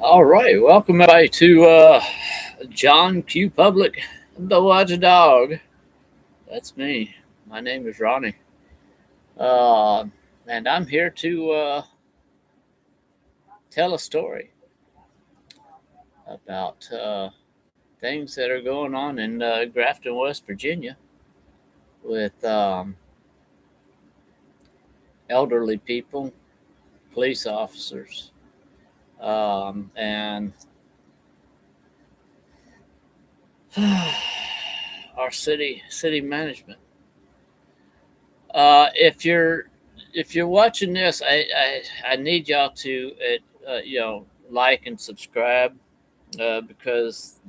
All right, welcome everybody to John Q Public, the Watchdog. That's me. My name is Ronnie, uh, and I'm here to tell a story about things that are going on in Grafton, West Virginia, with elderly people, police officers, and our city management. If you're watching this, I need y'all to like and subscribe because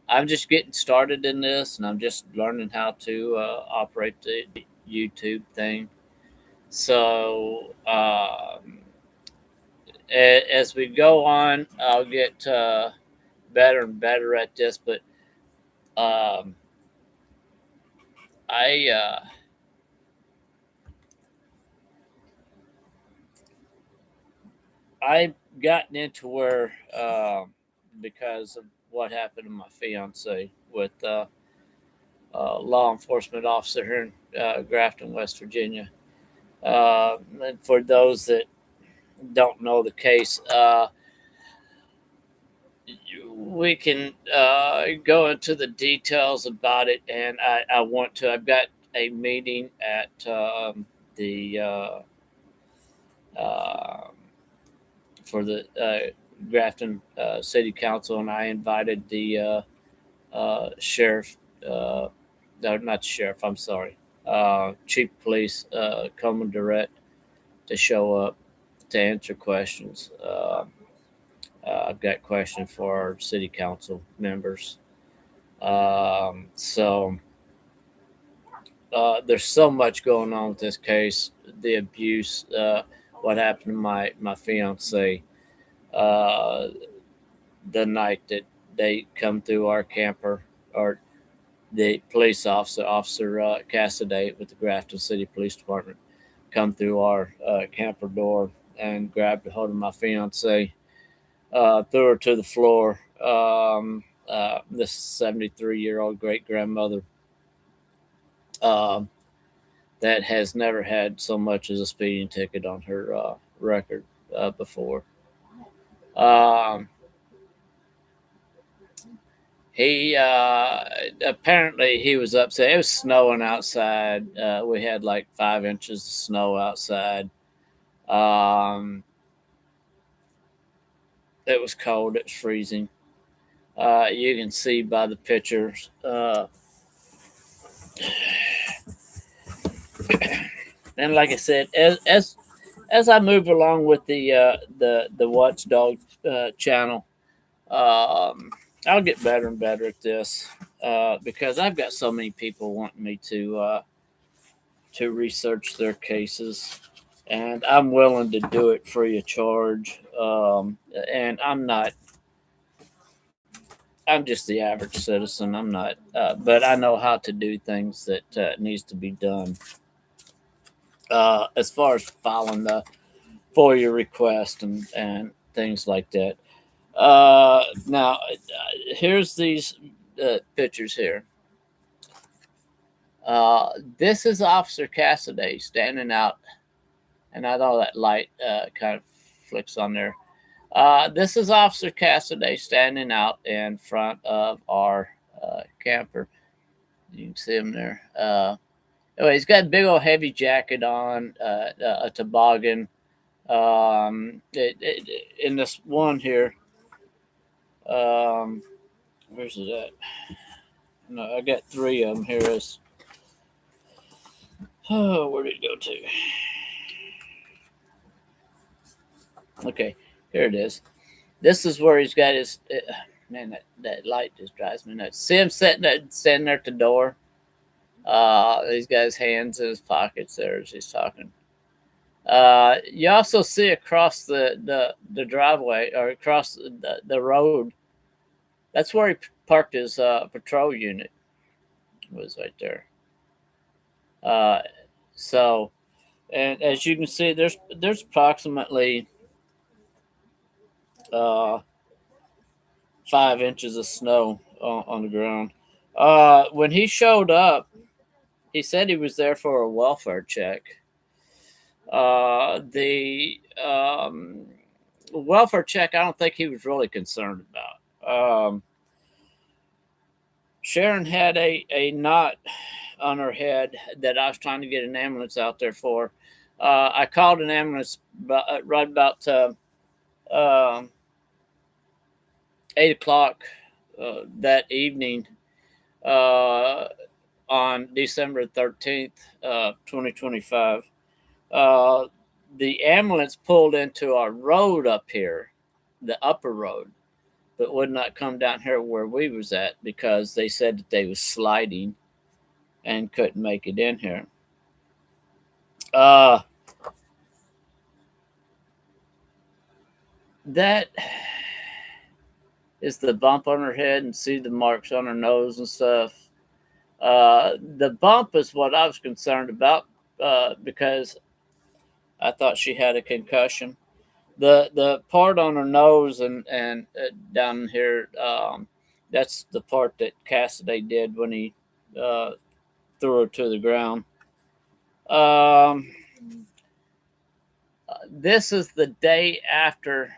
I'm just getting started in this and I'm just learning how to operate the YouTube thing. So as we go on, I'll get better and better at this. But um, I I've gotten into where because of what happened to my fiance with law enforcement officer here in Grafton, West Virginia. And for those that don't know the case, we can go into the details about it, and I want to. I've got a meeting at the uh, for the Grafton City Council, and I invited the sheriff, no, not sheriff, I'm sorry, chief of police, Coleman Durrett, to show up to answer questions. I've got questions for our city council members. So there's so much going on with this case, the abuse, what happened to my fiance, uh, the night that they come through our camper, or the police officer Cassidy with the Grafton City Police Department, come through our camper door and grabbed a hold of my fiance, threw her to the floor. This 73-year-old great grandmother um, that has never had so much as a speeding ticket on her record before. Um, he apparently he was upset. It was snowing outside. We had like 5 inches of snow outside. Um, it was cold. It was freezing. You can see by the pictures. And like I said, as I move along with the Watchdog channel, um, I'll get better and better at this because I've got so many people wanting me to research their cases, and I'm willing to do it free of charge. And I'm not. I'm just the average citizen. I'm not, but I know how to do things that needs to be done. As far as filing the FOIA request and things like that. Now, here's these pictures here. This is Officer Cassidy standing out, and I know that light kind of flicks on there. This is Officer Cassidy standing out in front of our camper. You can see him there. Anyway, he's got a big old heavy jacket on, a toboggan. In this one here, um, where's it at? No, I got three of them here. Oh, where did it go to? Okay, here it is. This is where he's got his. Man, that light just drives me nuts. See him standing there at the door. He's got his hands in his pockets there as he's talking. You also see across the driveway, or across the road. That's where he parked his patrol unit. It was right there. Uh, so, and as you can see, there's approximately uh, 5 inches of snow on the ground. When he showed up, he said he was there for a welfare check. The welfare check, I don't think he was really concerned about. Sharon had a knot on her head that I was trying to get an ambulance out there for. I called an ambulance right about uh, 8 o'clock that evening uh, on December 13th, 2025. Uh, the ambulance pulled into our road up here, the upper road, but would not come down here where we was at because they said that they was sliding and couldn't make it in here. Uh, that is the bump on her head and see the marks on her nose and stuff. The bump is what I was concerned about because I thought she had a concussion. The part on her nose and down here, that's the part that Cassidy did when he uh, threw her to the ground. Um, this is the day after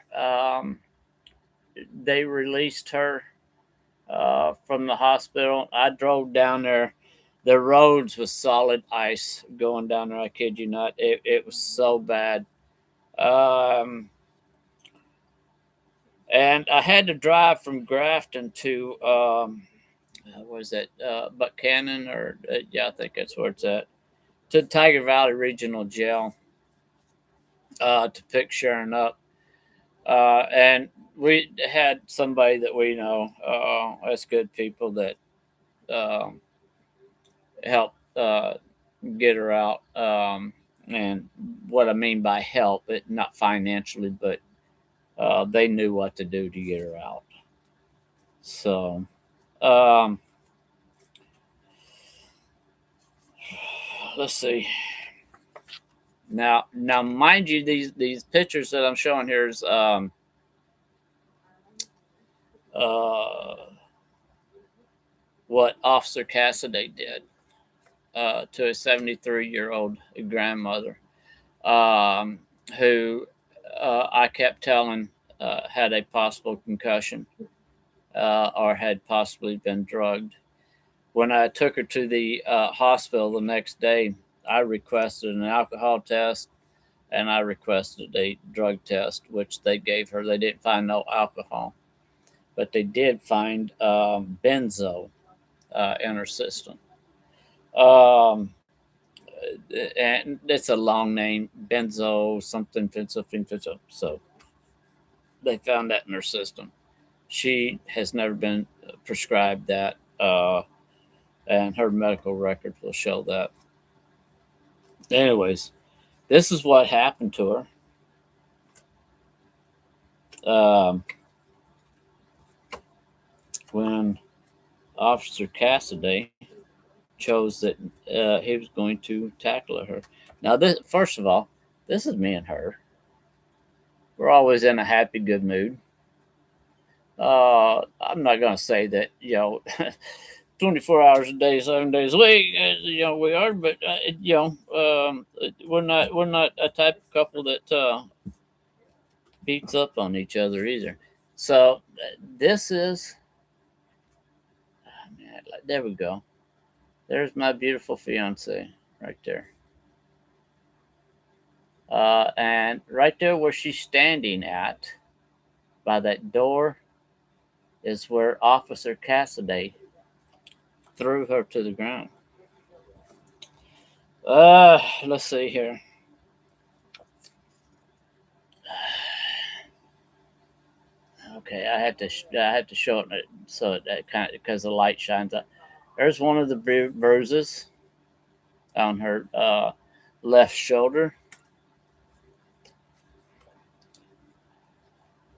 they released her from the hospital. I drove down there. The roads was solid ice going down there. I kid you not. It was so bad. Um, and I had to drive from Grafton to what is that? Buchanan or yeah, I think that's where it's at. To Tiger Valley Regional Jail to pick Sharon up. And we had somebody that we know, that's good people that um, helped get her out. And what I mean by help, it not financially, but they knew what to do to get her out. So, um, let's see. Now, mind you, these pictures that I'm showing here is uh, what Officer Cassidy did to a 73-year-old grandmother um, who I kept telling had a possible concussion or had possibly been drugged. When I took her to the hospital the next day, I requested an alcohol test and I requested a drug test, which they gave her. They didn't find no alcohol, but they did find benzo in her system. Um, and it's a long name, benzo something, benzo. So they found that in her system. She has never been prescribed that, and her medical record will show that. Anyways, this is what happened to her when Officer Cassidy chose that he was going to tackle her. Now, this first of all, this is me and her. We're always in a happy, good mood. I'm not going to say that 24 hours a day, 7 days a week. We are, but we're not a type of couple that beats up on each other either. So this is, man, there we go. There's my beautiful fiance right there. And right there where she's standing at, by that door, is where Officer Cassidy threw her to the ground. Let's see here. Okay, I had to show it so that kind of because the light shines up. There's one of the bruises on her left shoulder.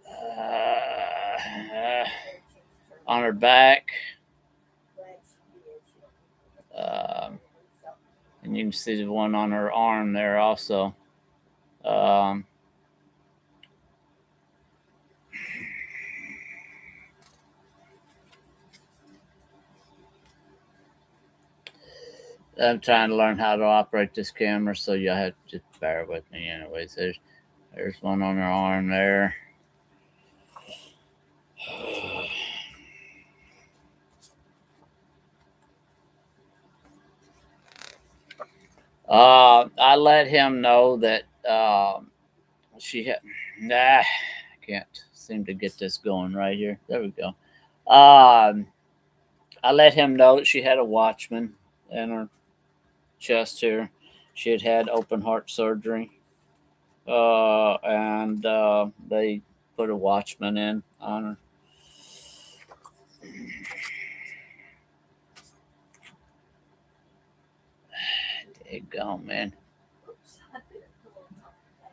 Uh, on her back. Um, and you can see the one on her arm there also. Um, I'm trying to learn how to operate this camera, so you'll have to just bear with me. Anyways, there's one on her arm there. I let him know that she had. Nah, I can't seem to get this going right here. There we go. I let him know that she had a watchman in her chest here. She had had open heart surgery, and they put a watchman in on her. There you go, man.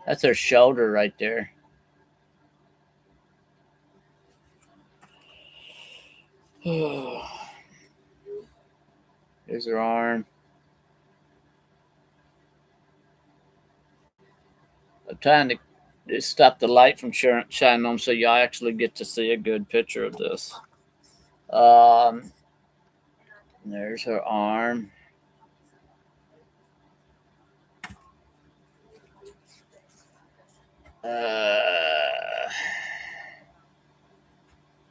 That's her shoulder right there. Here's her arm. I'm trying to stop the light from shining on so y'all actually get to see a good picture of this. There's her arm.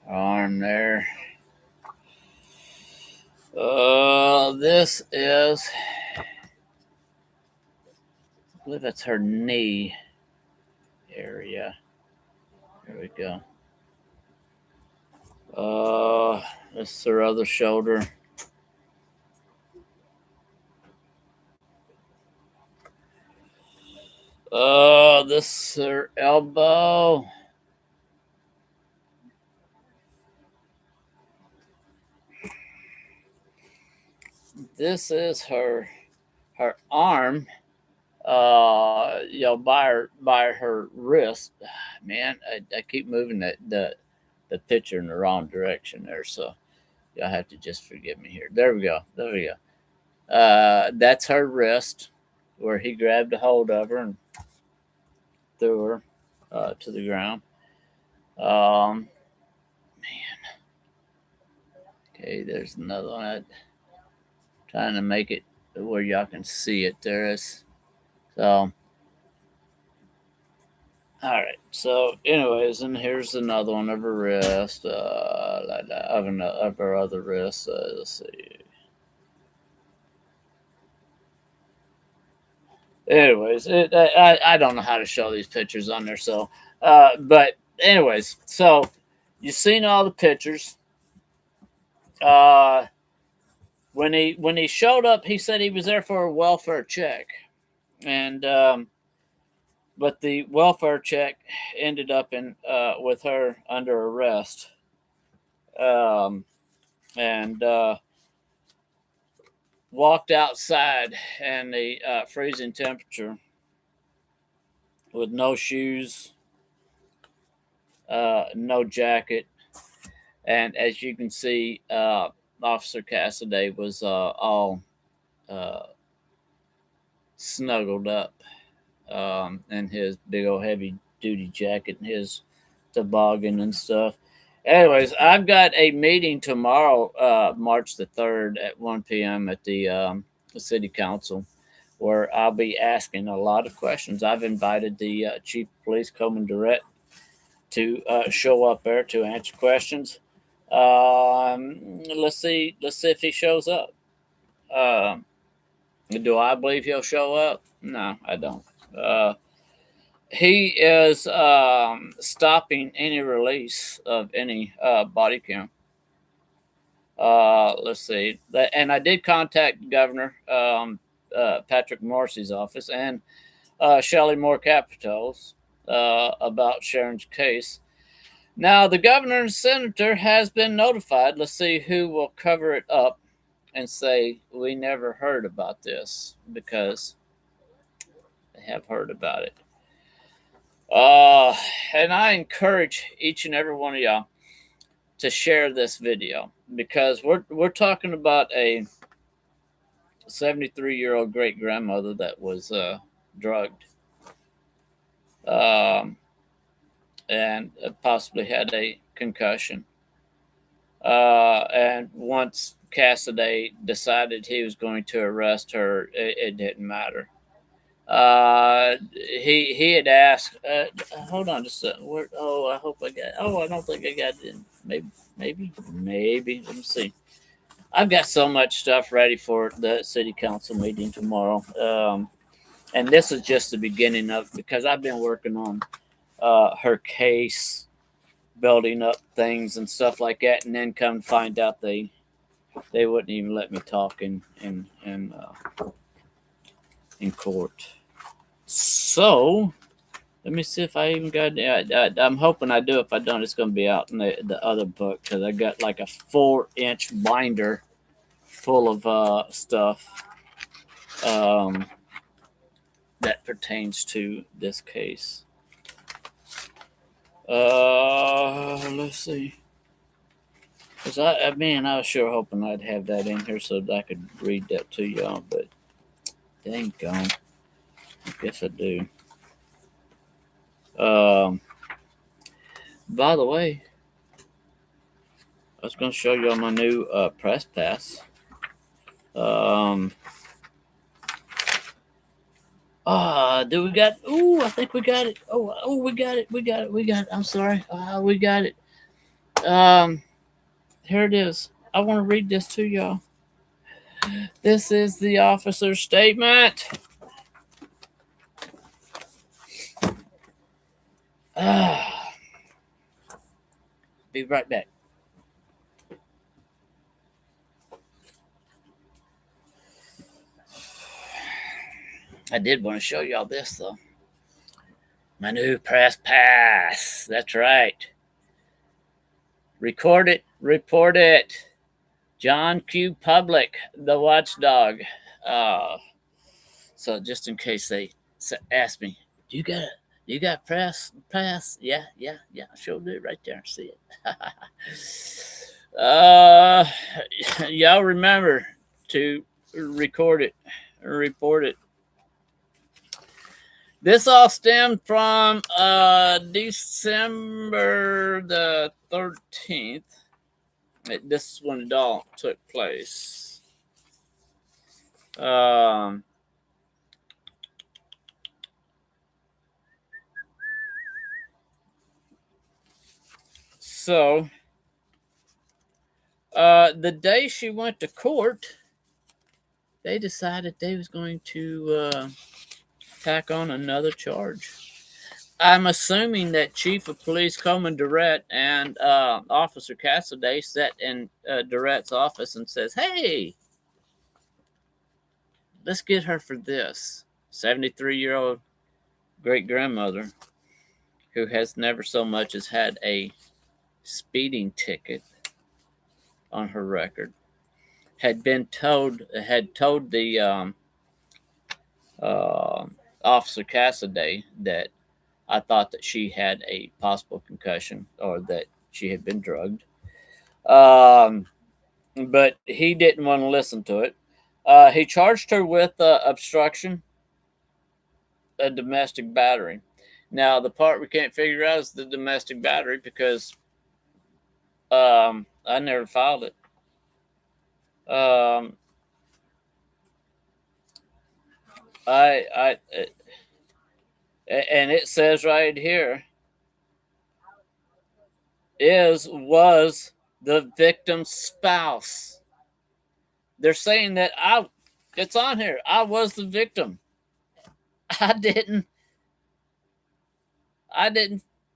Arm there. This is, I believe that's her knee area. There we go. This is her other shoulder. This is her elbow. This is her arm. By her wrist. Man, I keep moving the picture in the wrong direction there, so y'all have to just forgive me here. There we go. There we go. That's her wrist, where he grabbed a hold of her and threw her to the ground. Man, okay, there's another one. I'm trying to make it where y'all can see it. There is. So, all right. So, anyways, and here's another one of her wrist. Of her other wrist. Let's see. Anyways, I don't know how to show these pictures on there. So, but anyways, so you've seen all the pictures. Uh, when he showed up, he said he was there for a welfare check, and but the welfare check ended up in with her under arrest, um, and walked outside in the freezing temperature with no shoes, no jacket, and as you can see, Officer Cassidy was all uh, snuggled up in his big old heavy duty jacket and his toboggan and stuff. Anyways, I've got a meeting tomorrow, March the 3rd at 1 p.m. at the city council, where I'll be asking a lot of questions. I've invited the chief of police, Coleman Durrett, to show up there to answer questions. Let's see if he shows up. Um, do I believe he'll show up? No, I don't. He is stopping any release of any body cam. Let's see. And I did contact Governor Patrick Morrissey's office and Shelley Moore Capito's about Sharon's case. Now, the governor and senator has been notified. Let's see who will cover it up and say we never heard about this, because they have heard about it. Uh, and I encourage each and every one of y'all to share this video, because we're talking about a 73-year-old great grandmother that was drugged, um, and possibly had a concussion. And once Cassidy decided he was going to arrest her, it didn't matter. He had asked. Hold on just a second. Oh, I hope I got. Oh, I don't think I got it. Maybe. Let me see. I've got so much stuff ready for the city council meeting tomorrow. And this is just the beginning of, because I've been working on her case, building up things and stuff like that, and then come find out they wouldn't even let me talk in court. So let me see if I even got. I'm hoping I do. If I don't, it's going to be out in the other book, because I got like a 4-inch binder full of stuff that pertains to this case. Let's see. Cause I was sure hoping I'd have that in here so that I could read that to y'all, but dang gone. I guess I do. By the way, I was going to show y'all my new press pass. Do we got? I think we got it. We got it. We got it. I'm sorry. We got it. Here it is. I want to read this to y'all. This is the officer's statement. Be right back. I did want to show y'all this, though. My new press pass. That's right. Record it, report it. John Q. Public, the watchdog. So just in case they ask me, you got press pass? Yeah, I sure do right there. See it. Y'all remember to record it, report it. This all stemmed from December the 13th. This is when it all took place. So, the day she went to court, they decided they was going to tack on another charge. I'm assuming that Chief of Police Coleman Durrett and Officer Cassidy sat in Durrett's office and says, "Hey, let's get her for this." 73-year-old great-grandmother who has never so much as had a speeding ticket on her record had told the Officer Cassidy that I thought that she had a possible concussion or that she had been drugged. But he didn't want to listen to it. He charged her with obstruction, a domestic battery. Now, the part we can't figure out is the domestic battery, because I never filed it. And it says right here, was the victim's spouse. They're saying that it's on here. I was the victim. I didn't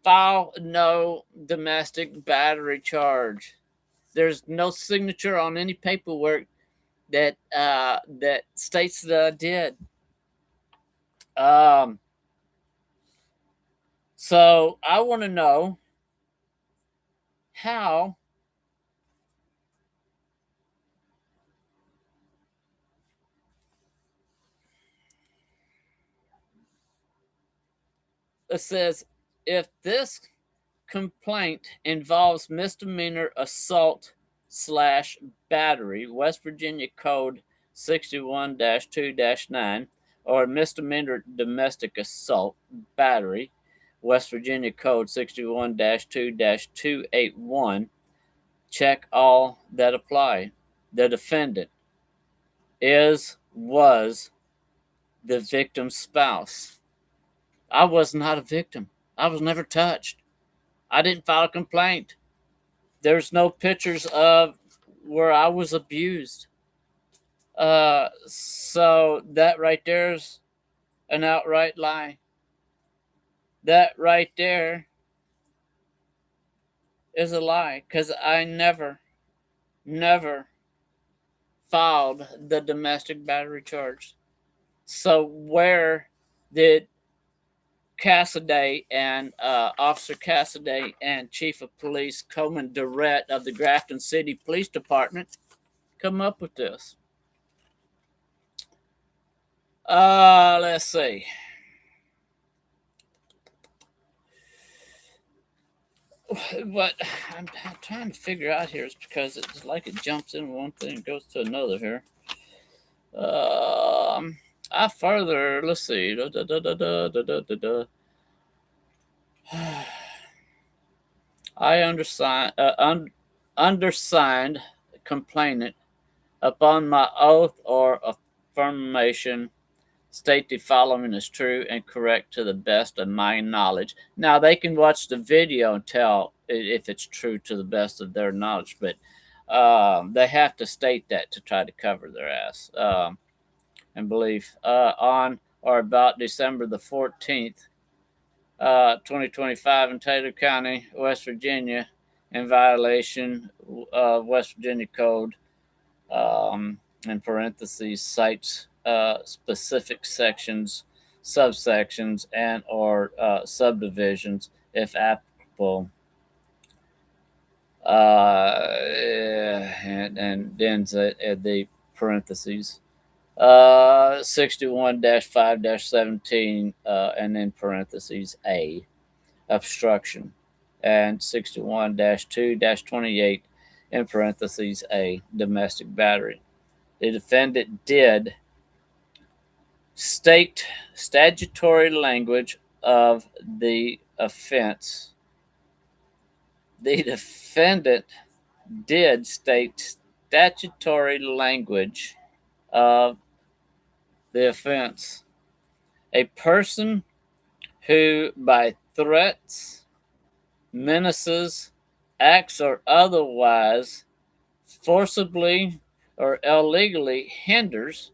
file no domestic battery charge. There's no signature on any paperwork that states that I did. So I want to know how it says, if this complaint involves misdemeanor assault / battery, West Virginia Code 61-2-9, or misdemeanor domestic assault battery, West Virginia Code 61-2-281, check all that apply. the defendant was the victim's spouse. I was not a victim. I was never touched. I didn't file a complaint. There's no pictures of where I was abused. So that right there is an outright lie. That right there is a lie because I never filed the domestic battery charge. So where did Cassidy and Officer Cassidy and Chief of Police Coleman Durrett of the Grafton City Police Department come up with this? Let's see. What I'm trying to figure out here is because it's like it jumps in one thing and goes to another here. I further, let's see. I undersigned complainant upon my oath or affirmation state the following is true and correct to the best of my knowledge. Now they can watch the video and tell if it's true to the best of their knowledge, but they have to state that to try to cover their ass and belief. On or about December the 14th, 2025 in Taylor County, West Virginia, in violation of West Virginia Code, in parentheses, cites specific sections, subsections, and or subdivisions, if applicable. And then at the parentheses. 61-5-17, and then parentheses A, obstruction, and 61-2-28, in parentheses A, domestic battery. The defendant did state statutory language of the offense. The defendant did state statutory language of the offense. A person who by threats, menaces, acts, or otherwise forcibly or illegally hinders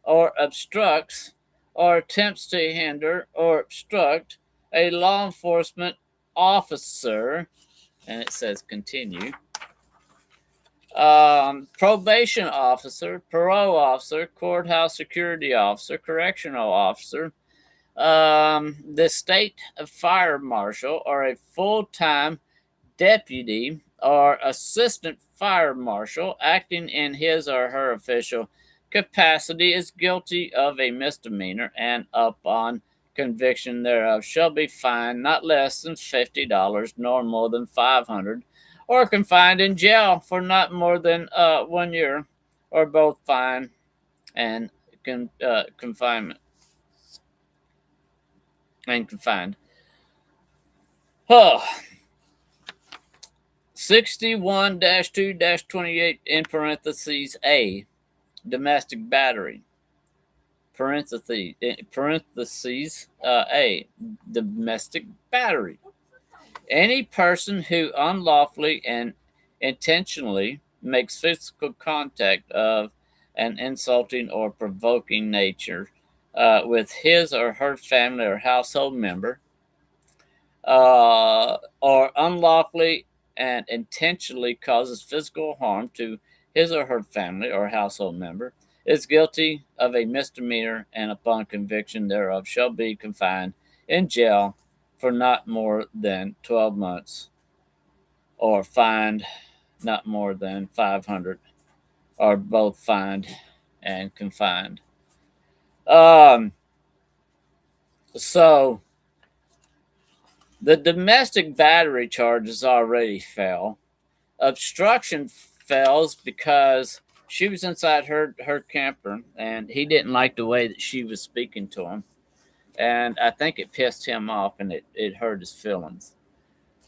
or obstructs or attempts to hinder or obstruct a law enforcement officer, and it says continue, probation officer, parole officer, courthouse security officer, correctional officer, the state fire marshal, or a full-time deputy or assistant fire marshal acting in his or her official capacity is guilty of a misdemeanor and upon conviction thereof shall be fined not less than $50 nor more than $500, or confined in jail for not more than 1 year, or both fine and confinement and confined. 61-2-28, in parentheses A, domestic battery, parentheses A, domestic battery. Any person who unlawfully and intentionally makes physical contact of an insulting or provoking nature with his or her family or household member, or unlawfully and intentionally causes physical harm to his or her family or household member, is guilty of a misdemeanor and upon conviction thereof shall be confined in jail for not more than 12 months, or fined not more than 500, or both fined and confined. So the domestic battery charges already fell. Obstruction fails because she was inside her camper and he didn't like the way that she was speaking to him. And I think it pissed him off and it hurt his feelings.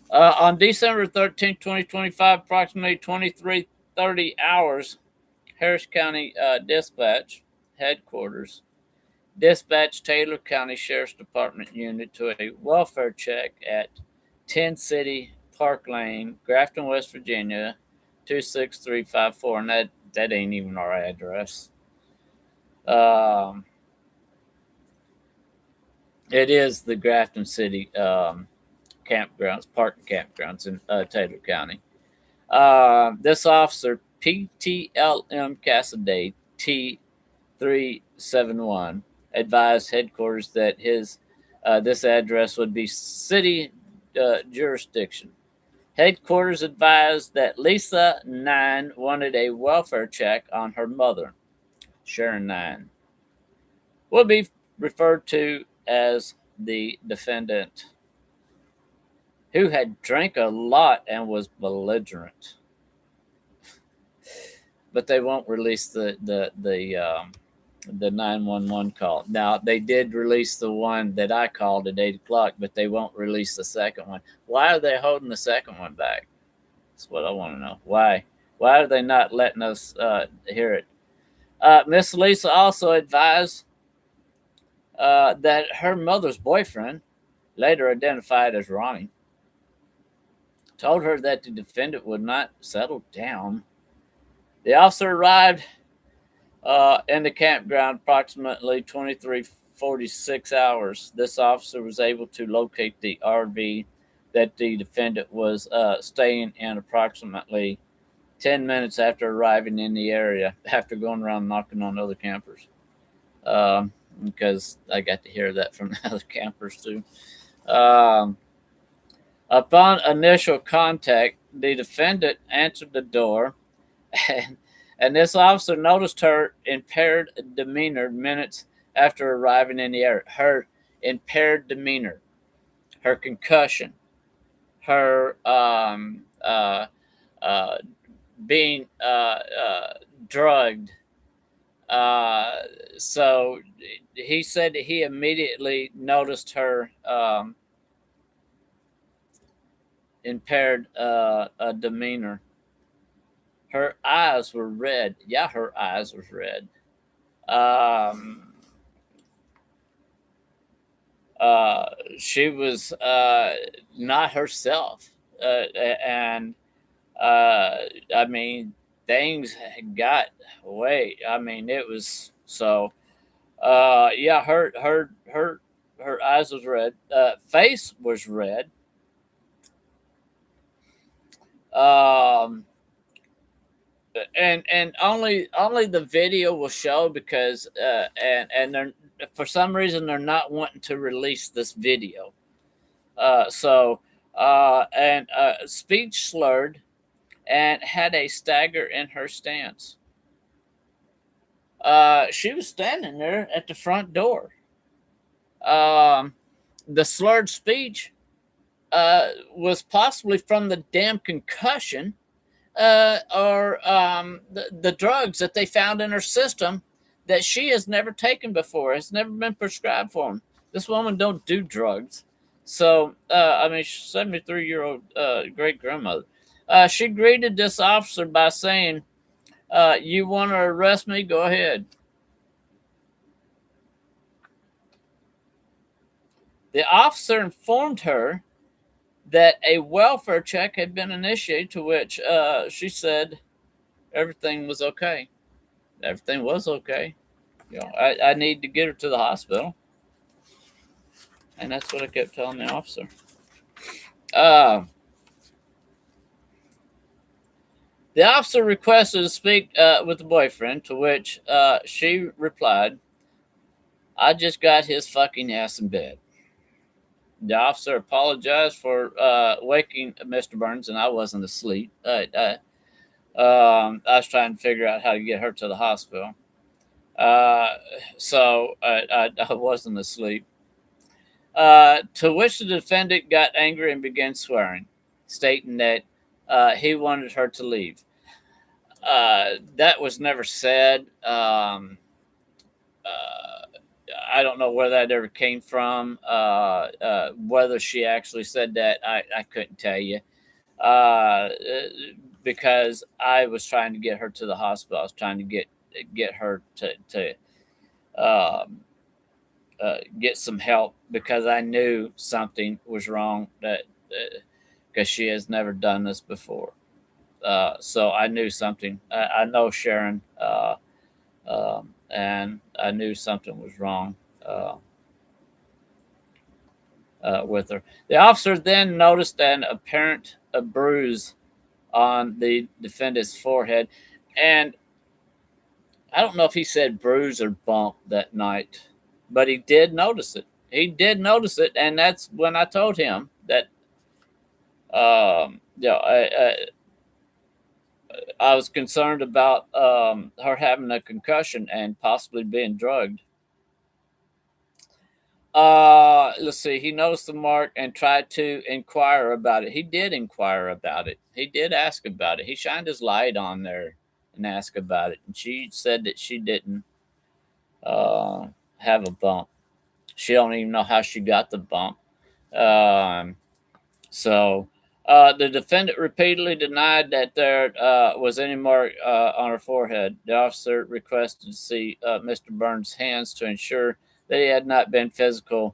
On December 13th, 2025, approximately 23:30 hours Harris County Dispatch Headquarters dispatched Taylor County Sheriff's Department unit to a welfare check at 10 City Park Lane, Grafton, West Virginia, 26354. And that ain't even our address. It is the Grafton City campgrounds, park campgrounds in Taylor County. This officer, PTLM Cassaday T371, advised headquarters that this address would be city jurisdiction. Headquarters advised that Lisa 9 wanted a welfare check on her mother, Sharon 9, will be referred to as the defendant, who had drank a lot and was belligerent. But they won't release the 911 call. Now, they did release the one that I called at 8 o'clock, but they won't release the second one. Why are they holding the second one back? That's what I want to know. Why? Why are they not letting us hear it? Miss Lisa also advised that her mother's boyfriend, later identified as Ronnie, told her that the defendant would not settle down. The officer arrived in the campground approximately 23:46 hours. This officer was able to locate the RV that the defendant was staying in approximately 10 minutes after arriving in the area, after going around knocking on other campers. Because I got to hear that from the other campers too. Upon initial contact, the defendant answered the door, and this officer noticed her impaired demeanor minutes after arriving in the area. Her impaired demeanor, her concussion, her being drugged. So he said that he immediately noticed her impaired demeanor. Her eyes were red. Yeah, her eyes was red. She was not herself. And I mean, things got way. I mean, it was so. Yeah, her eyes was red. Face was red. And only the video will show, because and they're, for some reason, they're not wanting to release this video. And speech slurred and had a stagger in her stance. She was standing there at the front door. The slurred speech was possibly from the damn concussion or the drugs that they found in her system that she has never taken before. Has never been prescribed for them. This woman don't do drugs. So, I mean, she's 73-year-old great grandmother. She greeted this officer by saying, "You want to arrest me? Go ahead." The officer informed her that a welfare check had been initiated, to which she said everything was okay. Everything was okay. You know, I need to get her to the hospital. And that's what I kept telling the officer. The officer requested to speak with the boyfriend, to which she replied, "I just got his fucking ass in bed." The officer apologized for waking Mr. Burns, and I wasn't asleep. I was trying to figure out how to get her to the hospital. So I wasn't asleep. To which the defendant got angry and began swearing, stating that he wanted her to leave. That was never said. I don't know where that ever came from. Whether she actually said that, I couldn't tell you. because I was trying to get her to the hospital. I was trying to get her to um, get some help because I knew something was wrong. That because she has never done this before, so I knew something. I know Sharon, and I knew something was wrong. With her. The officer then noticed an apparent bruise on the defendant's forehead, and I don't know if he said bruise or bump that night, but he did notice it. He did notice it, and that's when I told him that I was concerned about her having a concussion and possibly being drugged. Let's see. He noticed the mark and tried to inquire about it. He did inquire about it. He did ask about it. He shined his light on there and asked about it. And she said that she didn't uh, have a bump. She don't even know how she got the bump. Um, so the defendant repeatedly denied that there was any mark on her forehead. The officer requested to see Mr. Burns' hands to ensure that he had not been physically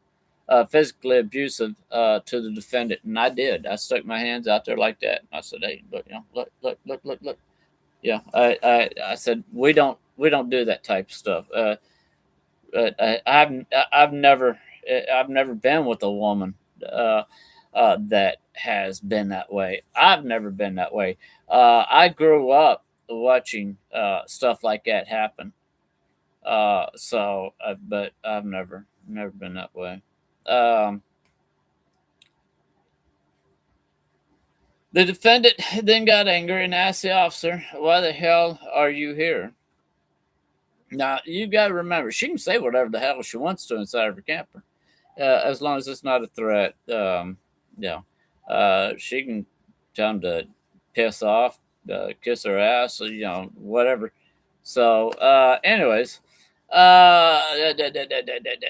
abusive to the defendant, and I did. I stuck my hands out there like that. I said, "Hey, look, look, look, look, look, look." Yeah, I said we don't do that type of stuff. I've never been with a woman that has been that way. I've never been that way. I grew up watching stuff like that happen. But I've never been that way. Um, the defendant then got angry and asked the officer, "Why the hell are you here?" Now you got to remember, she can say whatever the hell she wants to inside of her camper, as long as it's not a threat. Yeah, she can tell him to piss off, kiss her ass, or, whatever. So, anyways, da, da, da, da, da, da, da.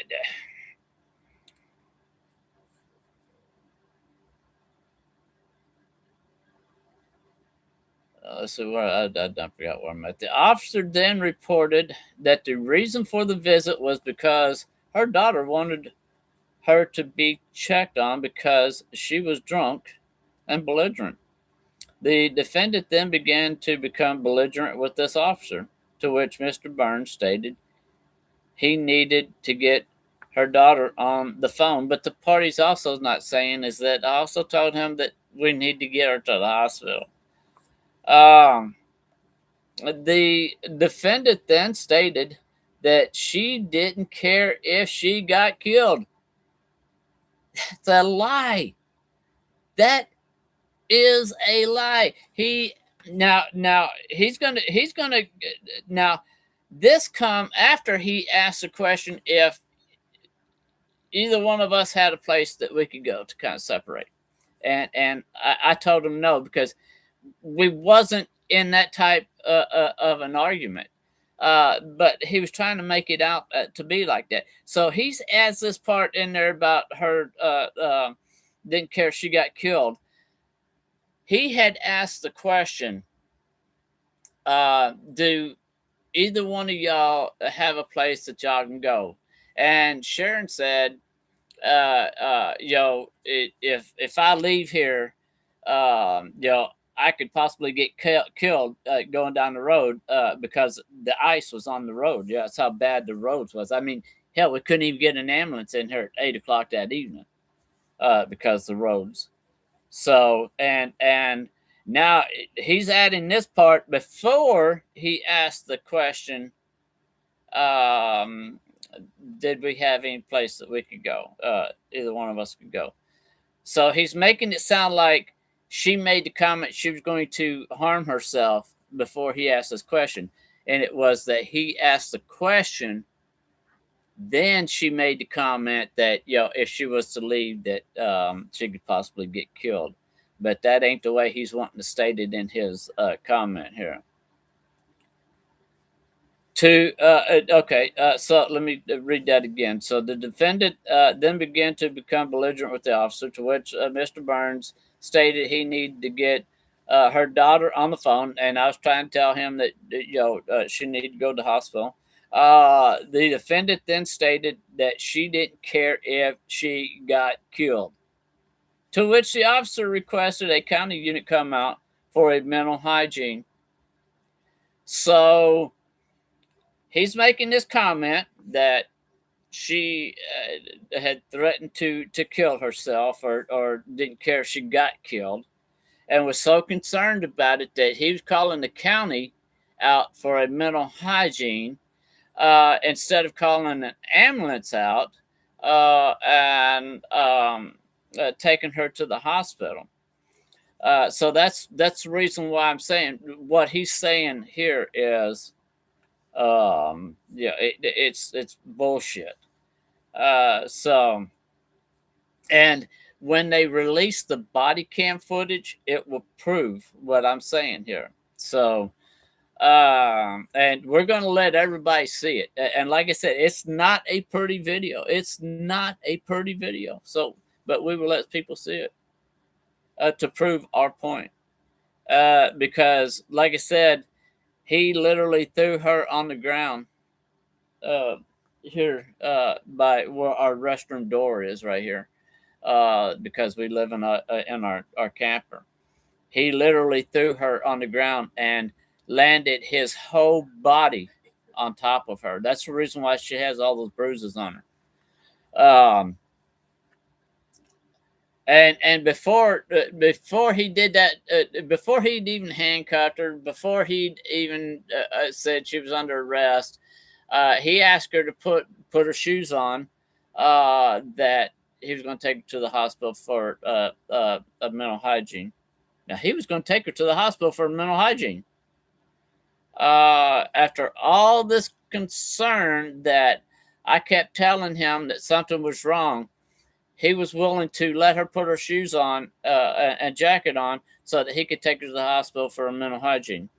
Let's see where I don't forget where I'm at. The officer then reported that the reason for the visit was because her daughter wanted her to be checked on because she was drunk and belligerent. The defendant then began to become belligerent with this officer, to which Mr. Burns stated he needed to get her daughter on the phone. But the part he's also not saying is that I also told him that we need to get her to the hospital. Um, the defendant then stated that she didn't care if she got killed. It's a lie. That is a lie. Now he's gonna now this come after he asked the question if either one of us had a place that we could go to kind of separate, and I told him no because we wasn't in that type of an argument. But he was trying to make it out to be like that. So he's adds this part in there about her didn't care if she got killed. He had asked the question, do either one of y'all have a place that y'all can go? And Sharon said, if I leave here, I could possibly get killed going down the road because the ice was on the road. Yeah, that's how bad the roads was. I mean, hell, we couldn't even get an ambulance in here at 8 o'clock that evening because the roads. So and now he's adding this part before he asked the question, um, did we have any place that we could go? Either one of us could go. So he's making it sound like she made the comment she was going to harm herself before he asked this question. And it was that he asked the question, then she made the comment that, if she was to leave, that she could possibly get killed. But that ain't the way he's wanting to state it in his comment here. So let me read that again. So the defendant then began to become belligerent with the officer, to which Mr. Burns stated he needed to get her daughter on the phone, and I was trying to tell him that she needed to go to the hospital. The defendant then stated that she didn't care if she got killed, to which the officer requested a county unit come out for a mental hygiene. So he's making this comment that she had threatened to kill herself, or didn't care if she got killed, and was so concerned about it that he was calling the county out for a mental hygiene, instead of calling an ambulance out, and taking her to the hospital. So that's the reason why I'm saying what he's saying here is, it's bullshit. So, and when they release the body cam footage, it will prove what I'm saying here. So, and we're going to let everybody see it. And like I said, it's not a pretty video. It's not a pretty video. So, but we will let people see it, to prove our point. Because, like I said, he literally threw her on the ground, uh, here, by where our restroom door is right here, because we live in our camper. He literally threw her on the ground and landed his whole body on top of her. That's the reason why she has all those bruises on her. And before he did that, before he'd even handcuffed her, before he'd even said she was under arrest, he asked her to put her shoes on. That he was going to take her to the hospital for a mental hygiene. Now he was going to take her to the hospital for mental hygiene. After all this concern that I kept telling him that something was wrong, he was willing to let her put her shoes on, and jacket on, so that he could take her to the hospital for a mental hygiene.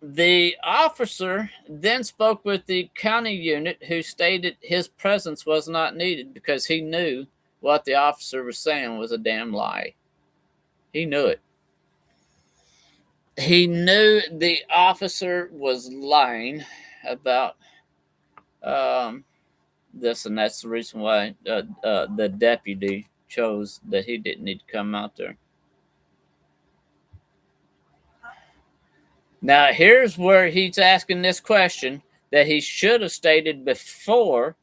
The officer then spoke with the county unit, who stated his presence was not needed because he knew what the officer was saying was a damn lie. He knew it. He knew the officer was lying about this, and that's the reason why the deputy chose that he didn't need to come out there. Now, here's where he's asking this question that he should have stated before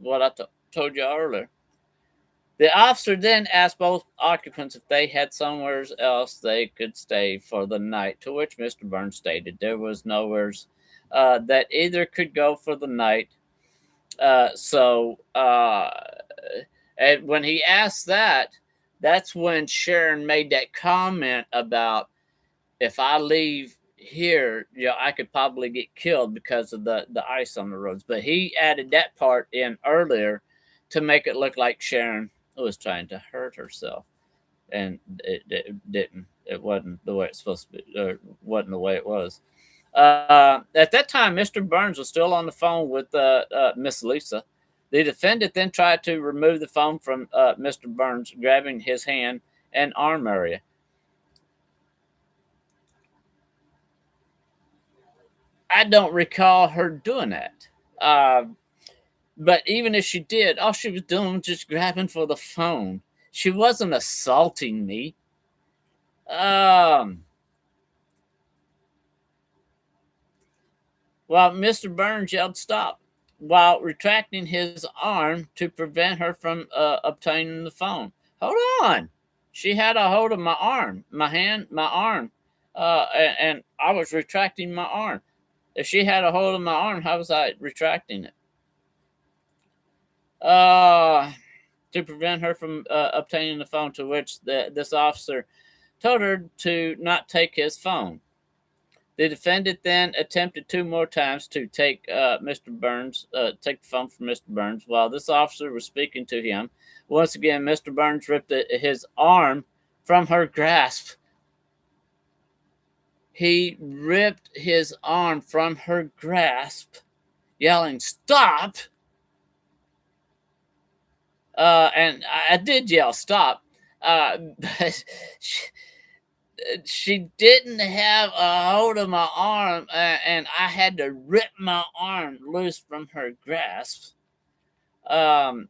what I told you earlier. The officer then asked both occupants if they had somewhere else they could stay for the night, to which Mr. Burns stated there was nowhere that either could go for the night. And when he asked that, that's when Sharon made that comment about, if I leave here, I could probably get killed because of the ice on the roads. But he added that part in earlier to make it look like Sharon was trying to hurt herself, and it didn't. It wasn't the way it's supposed to be, or wasn't the way it was. At that time, Mr. Burns was still on the phone with Miss Lisa. The defendant then tried to remove the phone from Mr. Burns, grabbing his hand and arm area. I don't recall her doing that. But even if she did, all she was doing was just grabbing for the phone. She wasn't assaulting me. While Mr. Burns yelled stop, while retracting his arm to prevent her from obtaining the phone. Hold on. She had a hold of my arm, my hand, my arm, and I was retracting my arm. If she had a hold of my arm, how was I retracting it? To prevent her from obtaining the phone, to which this officer told her to not take his phone. The defendant then attempted two more times to take Mr. Burns, take the phone from Mr. Burns, while this officer was speaking to him. Once again, Mr. Burns ripped his arm from her grasp. He ripped his arm from her grasp, yelling, "Stop!" And I did yell stop, but she, she didn't have a hold of my arm, and I had to rip my arm loose from her grasp. Um,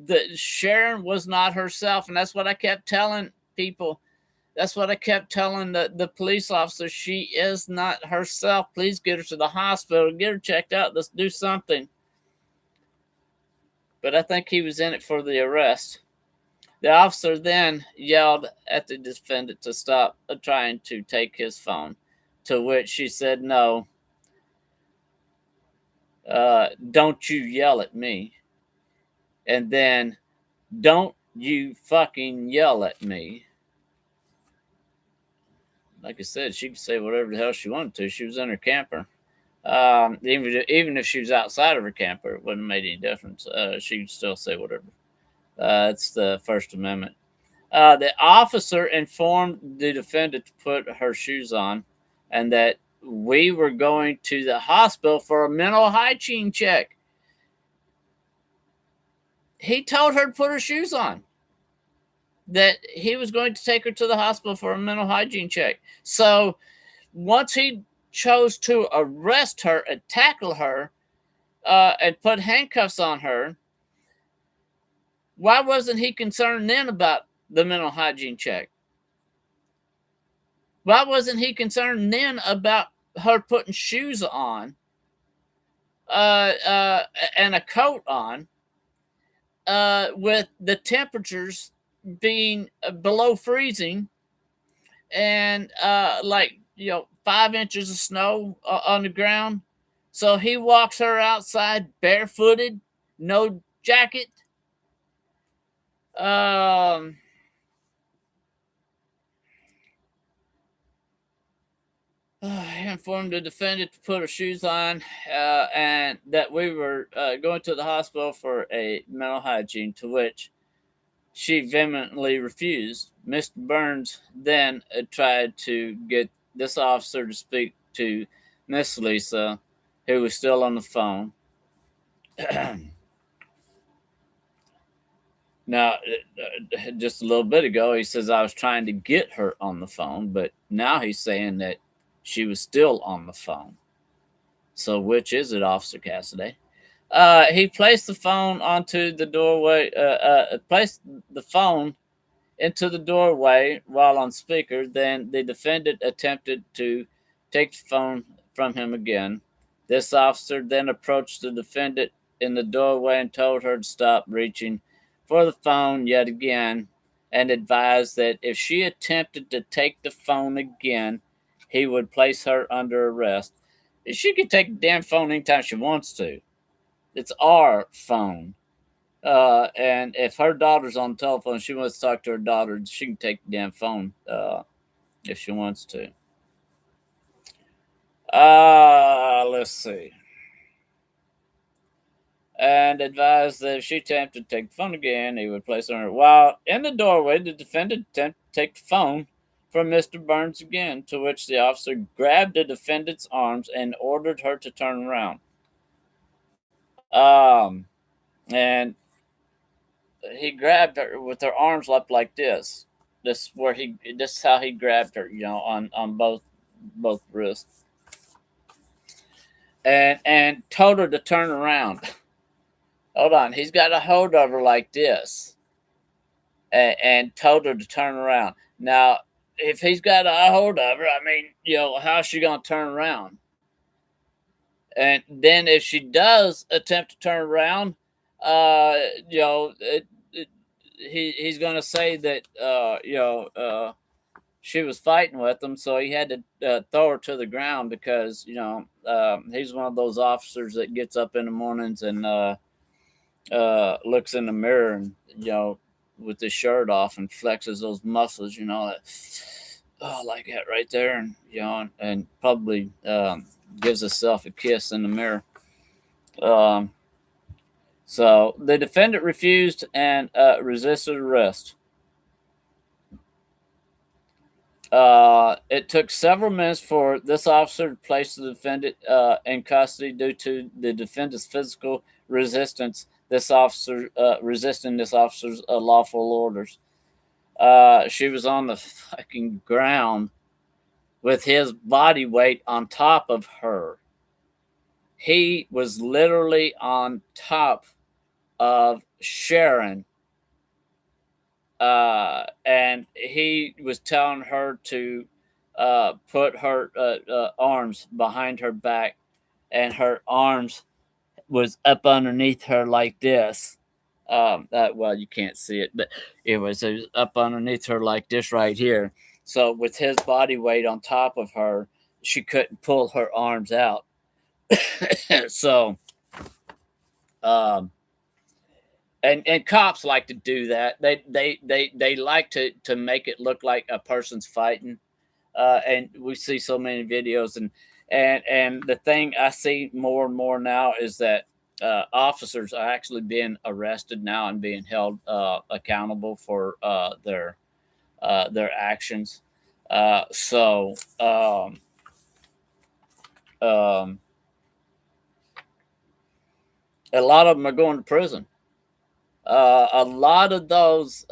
the Sharon was not herself, and that's what I kept telling people. That's what I kept telling the police officer. She is not herself. Please get her to the hospital. Get her checked out. Let's do something. But I think he was in it for the arrest. The officer then yelled at the defendant to stop trying to take his phone, to which she said, "No, don't you yell at me." And then, "Don't you fucking yell at me." Like I said, she could say whatever the hell she wanted to. She was in her camper. Even if she was outside of her camper, it wouldn't have made any difference. She could still say whatever. It's the First Amendment. The officer informed the defendant to put her shoes on and that we were going to the hospital for a mental hygiene check. He told her to put her shoes on, that he was going to take her to the hospital for a mental hygiene check. So once he chose to arrest her and tackle her and put handcuffs on her, why wasn't he concerned then about the mental hygiene check? Why wasn't he concerned then about her putting shoes on and a coat on with the temperatures being below freezing and 5 inches of snow on the ground? So he walks her outside barefooted, no jacket. He informed the defendant to put her shoes on and that we were going to the hospital for a mental hygiene, to which she vehemently refused. Mr. Burns then tried to get this officer to speak to Miss Lisa, who was still on the phone. Now, just a little bit ago, he says I was trying to get her on the phone, but now he's saying that she was still on the phone. So, which is it, Officer Cassidy? He placed the phone onto the doorway, placed the phone into the doorway while on speaker. Then the defendant attempted to take the phone from him again. This officer then approached the defendant in the doorway and told her to stop reaching for the phone yet again and advised that if she attempted to take the phone again, he would place her under arrest. She can take the damn phone anytime she wants to. It's our phone. And if her daughter's on the telephone, she wants to talk to her daughter, she can take the damn phone if she wants to. Let's see. And advised that if she attempted to take the phone again, he would place her. While in the doorway, the defendant attempted to take the phone from Mr. Burns again, to which the officer grabbed the defendant's arms and ordered her to turn around. And he grabbed her with her arms up like this. This is how he grabbed her, on both wrists, and told her to turn around. Hold on, he's got a hold of her like this, and told her to turn around. Now, if he's got a hold of her, I mean, how's she gonna turn around? And then if she does attempt to turn around, he's going to say that she was fighting with him, so he had to throw her to the ground because he's one of those officers that gets up in the mornings and looks in the mirror and with his shirt off and flexes those muscles, like that right there, and probably gives himself a kiss in the mirror. So the defendant refused and resisted arrest. It took several minutes for this officer to place the defendant in custody due to the defendant's physical resistance. this officer, resisting this officer's lawful orders. She was on the fucking ground with his body weight on top of her. He was literally on top of Sharon, and he was telling her to put her arms behind her back, and her arms was up underneath her like this. Well, you can't see it, but it was up underneath her like this right here. So with his body weight on top of her, she couldn't pull her arms out. So, um, and cops like to do that. They like to make it look like a person's fighting. And we see so many videos, and the thing I see more and more now is that officers are actually being arrested now and being held accountable for their actions. So um, a lot of them are going to prison. A lot of those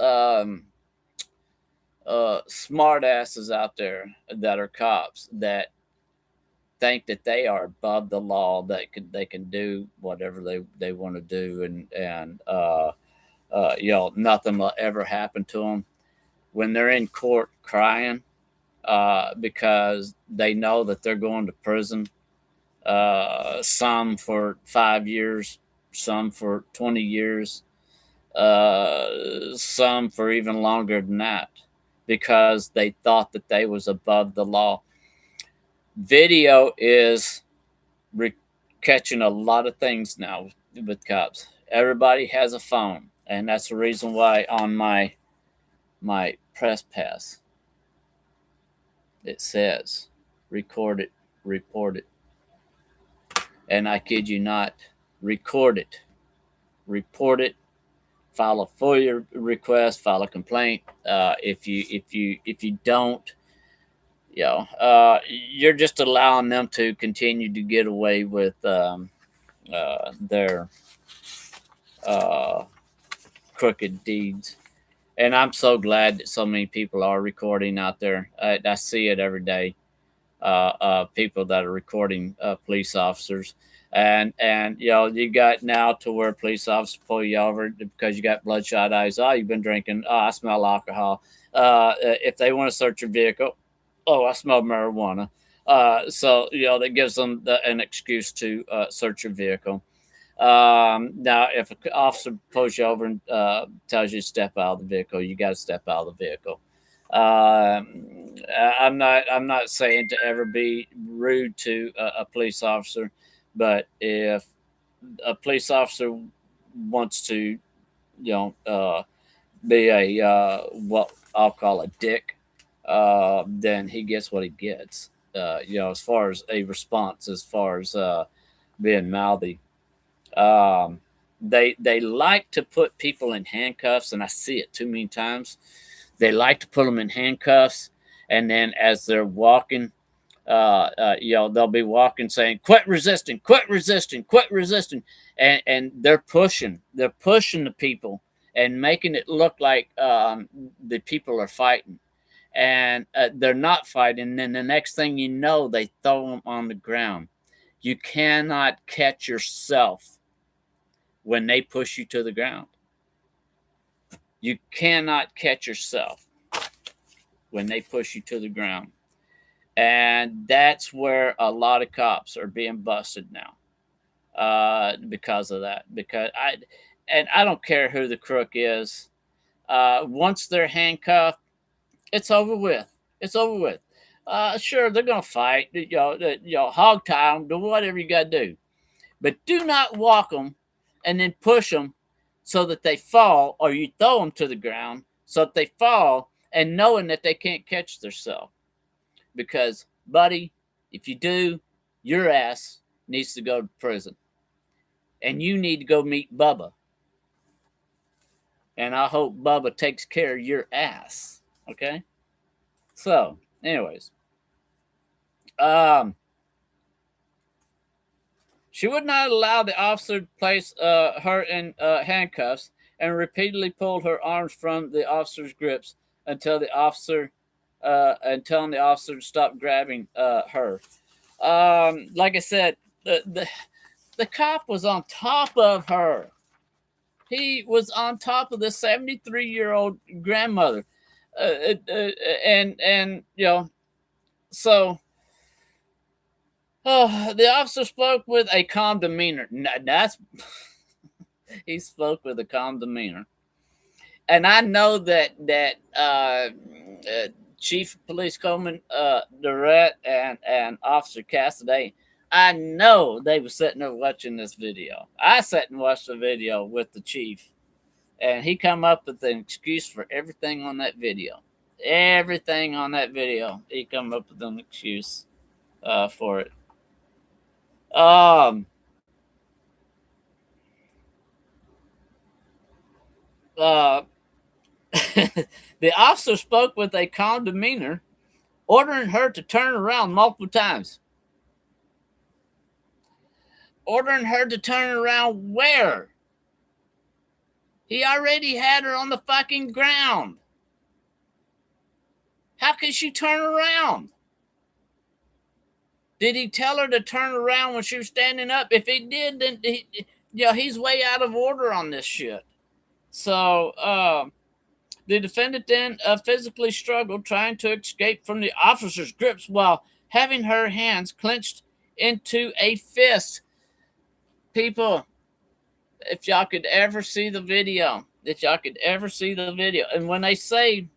smart asses out there that are cops that think that they are above the law, that they can do whatever they want to do, and nothing will ever happen to them when they're in court crying because they know that they're going to prison, some for 5 years, some for 20 years, some for even longer than that, because they thought that they was above the law. Video is catching a lot of things now with cops. Everybody has a phone, and that's the reason why on my press pass it says record it, report it, and I kid you not, record it, report it, file a FOIA request, file a complaint. If you don't, you're just allowing them to continue to get away with their uh, crooked deeds. And I'm so glad that so many people are recording out there. I see it every day. People that are recording police officers, and you got now to where police officers pull you over because you got bloodshot eyes. Oh, you've been drinking. Oh, I smell alcohol. If they want to search your vehicle, oh, I smell marijuana. So that gives them an excuse to search your vehicle. Now, if an officer pulls you over and tells you to step out of the vehicle, you got to step out of the vehicle. I'm not saying to ever be rude to a police officer, but if a police officer wants to, be a what I'll call a dick, then he gets what he gets. As far as a response, as far as being mouthy. Um, they like to put people in handcuffs, and I see it too many times. They like to put them in handcuffs, and then as they're walking, they'll be walking saying, "Quit resisting, quit resisting, quit resisting," and they're pushing the people and making it look like the people are fighting, and they're not fighting. And then the next thing you know, they throw them on the ground. You cannot catch yourself when they push you to the ground. You cannot catch yourself when they push you to the ground. And that's where a lot of cops are being busted now because of that. I don't care who the crook is. Once they're handcuffed, it's over with. It's over with. Sure, they're gonna fight. Hog tie them, do whatever you got to do, but do not walk them and then push them so that they fall, or you throw them to the ground so that they fall, and knowing that they can't catch themselves. Because, buddy, if you do, your ass needs to go to prison, and you need to go meet Bubba. And I hope Bubba takes care of your ass. Okay. So, anyways, um, She would not allow the officer to place her in handcuffs and repeatedly pulled her arms from the officer's grips until the officer and telling the officer to stop grabbing her. Like I said, the cop was on top of her. He was on top of the 73-year-old grandmother, and so the officer spoke with a calm demeanor. That's he spoke with a calm demeanor, and I know that Chief of Police Coleman, Durrett, and Officer Cassidy. I know they were sitting there watching this video. I sat and watched the video with the chief, and he come up with an excuse for everything on that video. Everything on that video, he come up with an excuse for it. Um, uh, the officer spoke with a calm demeanor, ordering her to turn around multiple times. Ordering her to turn around where? He already had her on the fucking ground. How could she turn around? Did he tell her to turn around when she was standing up? If he did, then he's way out of order on this shit. So the defendant then physically struggled, trying to escape from the officer's grips while having her hands clenched into a fist. People, if y'all could ever see the video, and when they say,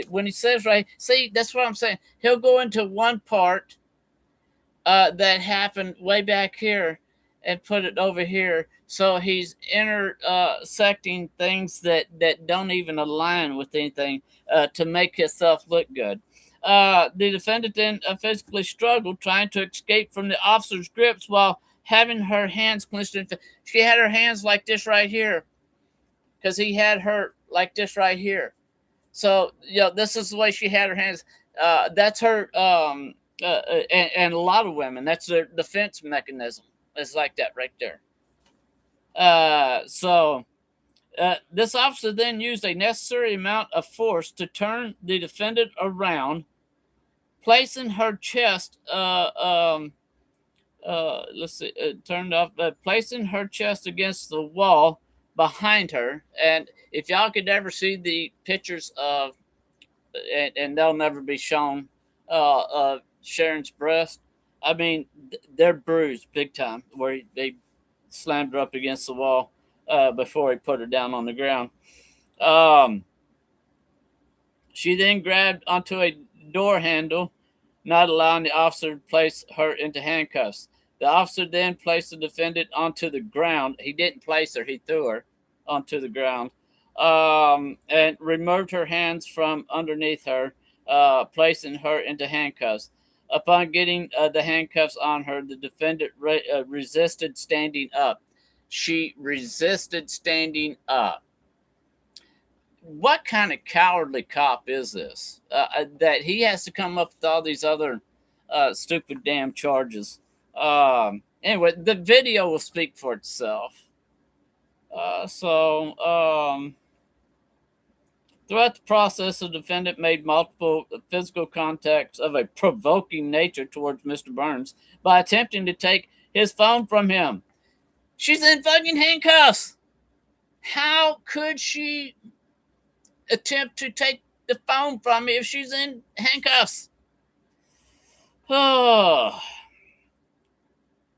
when he says, right, see, that's what I'm saying. He'll go into one part that happened way back here and put it over here. So he's intersecting things that don't even align with anything to make himself look good. The defendant then physically struggled, trying to escape from the officer's grips while having her hands clenched. She had her hands like this right here, because he had her like this right here. So this is the way she had her hands. That's her. And a lot of women, that's their defense mechanism. It's like that right there. This officer then used a necessary amount of force to turn the defendant around, placing her chest. Let's see, turned off, placing her chest against the wall behind her. And if y'all could ever see the pictures of, and they'll never be shown, Sharon's breast, I mean, they're bruised big time, where they slammed her up against the wall before he put her down on the ground. She then grabbed onto a door handle, not allowing the officer to place her into handcuffs. The officer then placed the defendant onto the ground. He didn't place her, he threw her onto the ground, and removed her hands from underneath her, placing her into handcuffs. Upon getting the handcuffs on her, the defendant resisted standing up. She resisted standing up. What kind of cowardly cop is this? That he has to come up with all these other stupid damn charges. Anyway, the video will speak for itself. Throughout the process, the defendant made multiple physical contacts of a provoking nature towards Mr. Burns by attempting to take his phone from him. She's in fucking handcuffs. How could she attempt to take the phone from me if she's in handcuffs? Oh.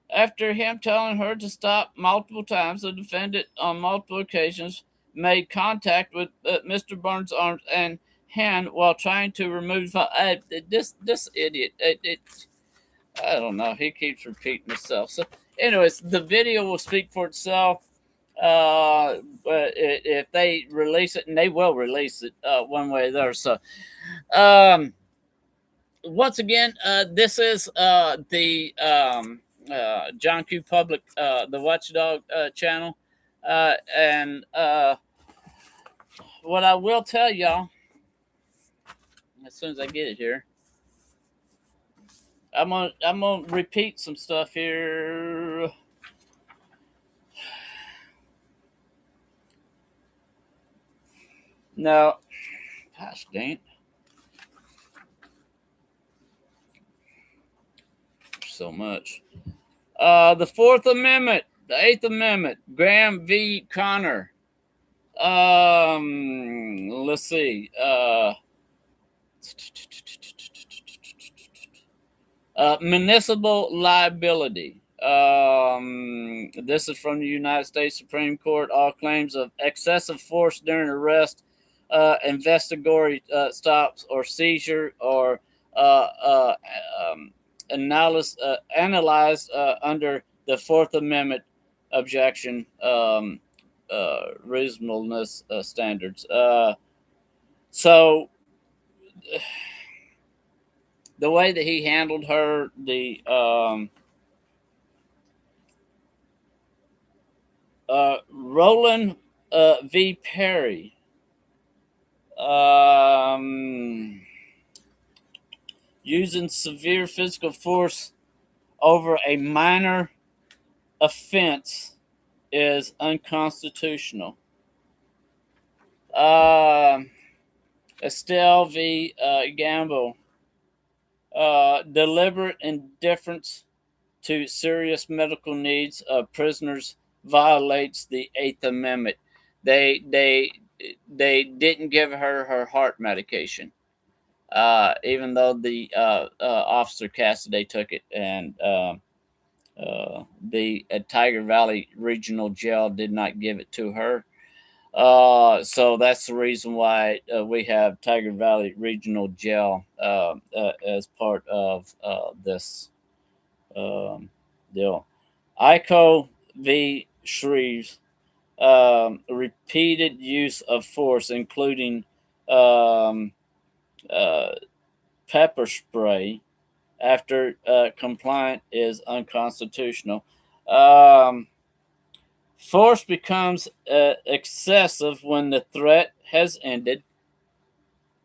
After him telling her to stop multiple times, the defendant on multiple occasions made contact with Mr. Burns' arms and hand while trying to remove this idiot. I don't know. He keeps repeating himself. So, anyways, the video will speak for itself. But if they release it, and they will release it one way or the other. So, once again, this is the John Q. Public, the Watchdog channel. And what I will tell y'all, as soon as I get it here, I'm gonna repeat some stuff here. Now, gosh dang it, so much. The Fourth Amendment, the Eighth Amendment, Graham v. Connor. Let's see. Municipal liability. This is from the United States Supreme Court. All claims of excessive force during arrest, investigatory stops, or seizure, or uh, uh, um, analyzed under the Fourth Amendment objection reasonableness standards. So the way that he handled her, the Roland v. Perry. Using severe physical force over a minor offense is unconstitutional. Estelle v. Gamble. Deliberate indifference to serious medical needs of prisoners violates the Eighth Amendment. They didn't give her her heart medication, even though the officer Cassidy took it, and the Tiger Valley Regional Jail did not give it to her. So that's the reason why we have Tiger Valley Regional Jail as part of this deal. ICO v. Shreves, repeated use of force, including um, uh, pepper spray, after compliant is unconstitutional. Um, Force becomes excessive when the threat has ended.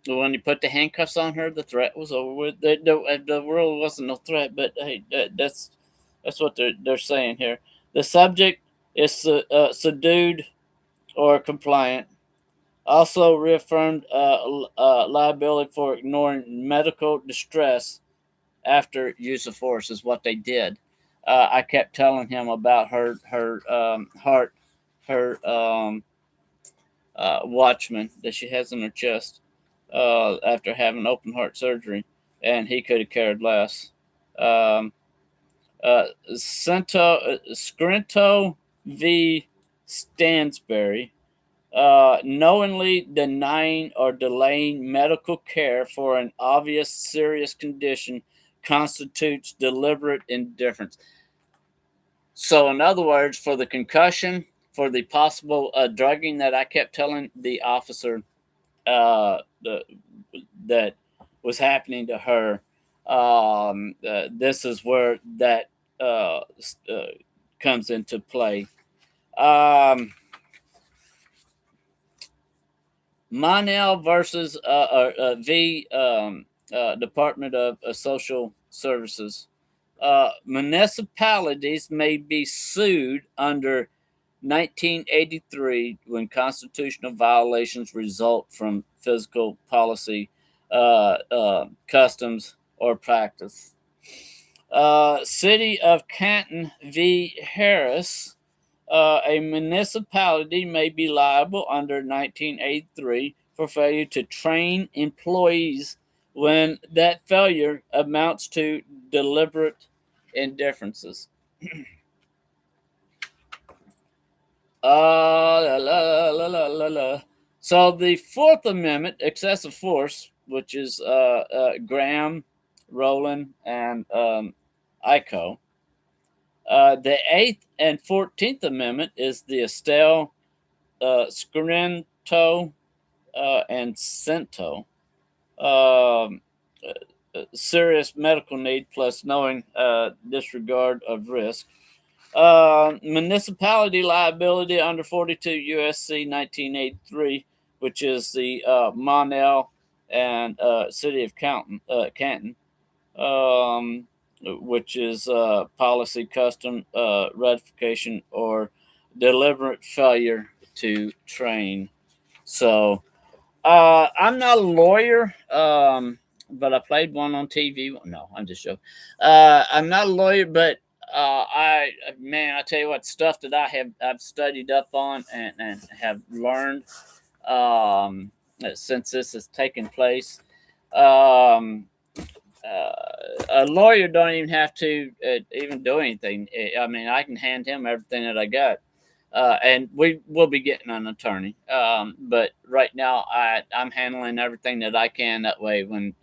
When you put the handcuffs on her, the threat was over with. The world wasn't no threat, but hey, that's what they're saying here. The subject is subdued or compliant. Also reaffirmed liability for ignoring medical distress after use of force is what they did. I kept telling him about her heart, her watchman that she has in her chest after having open heart surgery, and he could have cared less. Um, Scrinto v. Stansbury, knowingly denying or delaying medical care for an obvious serious condition constitutes deliberate indifference. So, in other words, for the concussion, for the possible drugging that I kept telling the officer the, that was happening to her, this is where that comes into play. Um, Monell versus V Department of Social Services. Municipalities may be sued under 1983 when constitutional violations result from physical policy, customs, or practice. City of Canton v. Harris. A municipality may be liable under 1983 for failure to train employees when that failure amounts to deliberate indifferences. So the Fourth Amendment, excessive force, which is Graham, Rowland, and Ico. The Eighth and 14th Amendment is the Estelle, Scriento, and Cento. Um, Serious medical need plus knowing disregard of risk. Municipality liability under 42 USC 1983, which is the Monell and City of Canton, which is policy, custom, ratification, or deliberate failure to train. So I'm not a lawyer, but I played one on TV. No, I'm just joking. I'm not a lawyer, but man, I tell you what, stuff that I've studied up on and have learned since this has taken place. Um, a lawyer don't even have to even do anything. I mean, I can hand him everything that I got, and we will be getting an attorney. But right now, I'm handling everything that I can. That way, when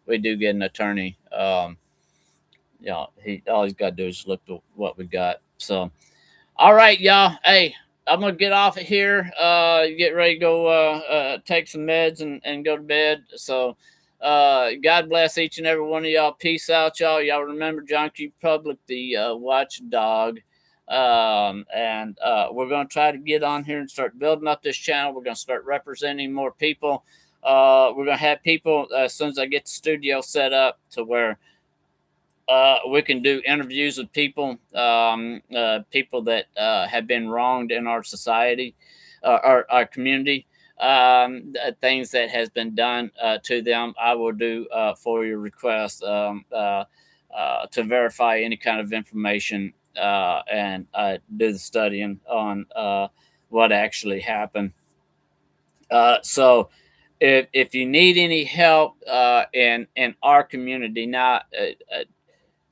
we do get an attorney, he all he's got to do is look at what we got. So, all right, y'all. Hey, I'm gonna get off of here. Get ready to go. Take some meds and go to bed. So, God bless each and every one of y'all. Peace out, y'all. Y'all remember John Q. Public, the watchdog. And we're gonna try to get on here and start building up this channel. We're gonna start representing more people. We're gonna have people as soon as I get the studio set up to where we can do interviews with people, people that have been wronged in our society, our community, things that has been done to them. I will do for your request to verify any kind of information and do the studying on what actually happened. So if you need any help in our community now,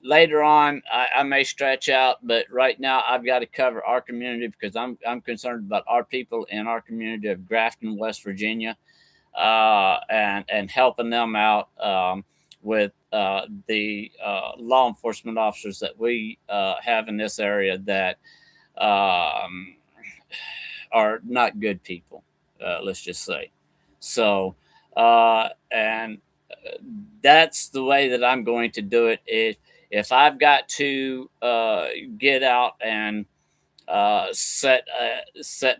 later on I may stretch out, but right now I've got to cover our community because I'm concerned about our people in our community of Grafton, West Virginia, and helping them out with the law enforcement officers that we have in this area that um, are not good people. Let's just say so. And that's the way that I'm going to do it. If I've got to get out and set